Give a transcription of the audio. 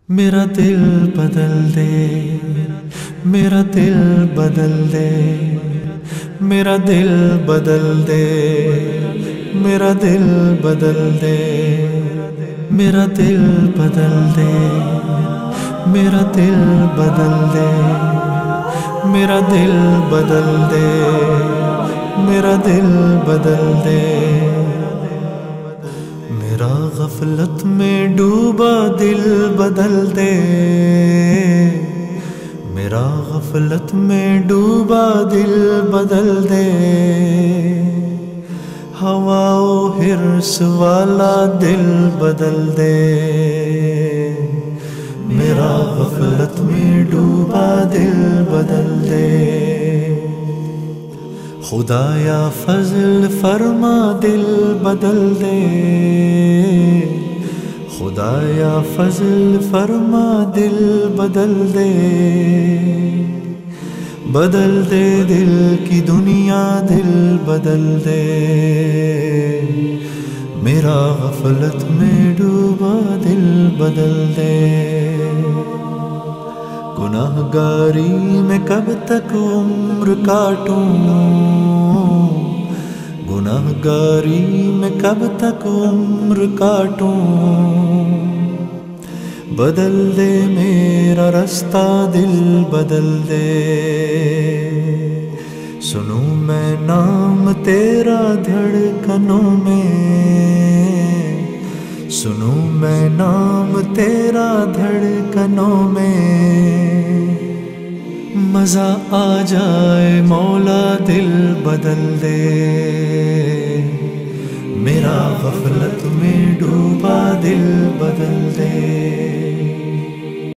میرا دل بدل دے، میرا دل بدل دے، میرا دل بدل دے، میرا دل بدل دے، میرا دل بدل دے، میرا دل بدل دے، میرا دل بدل دے، میرا دل بدل دے۔ میرا غفلت میں ڈوبا دل بدل دے، میرا غفلت میں ڈوبا دل بدل دے، ہوا و حرص والا دل بدل دے، میرا غفلت میں ڈوبا دل بدل دے۔ خدایا فضل فرما دل بدل دے، خدایا فضل فرما دل بدل دے، بدل دے دل کی دنیا دل بدل دے، میرا غفلت میں ڈوبا دل بدل دے۔ گناہ گاری میں کب تک عمر کاٹوں، گناہ گاری میں کب تک عمر کاٹوں، بدل دے میرا رستہ دل بدل دے، سنوں میں نام تیرا دھڑکنوں میں، سنوں میں نام تیرا دھڑکنوں میں، مزہ آ جائے مولا دل بدل دے، میرا غفلت میں ڈوبا دل بدل دے۔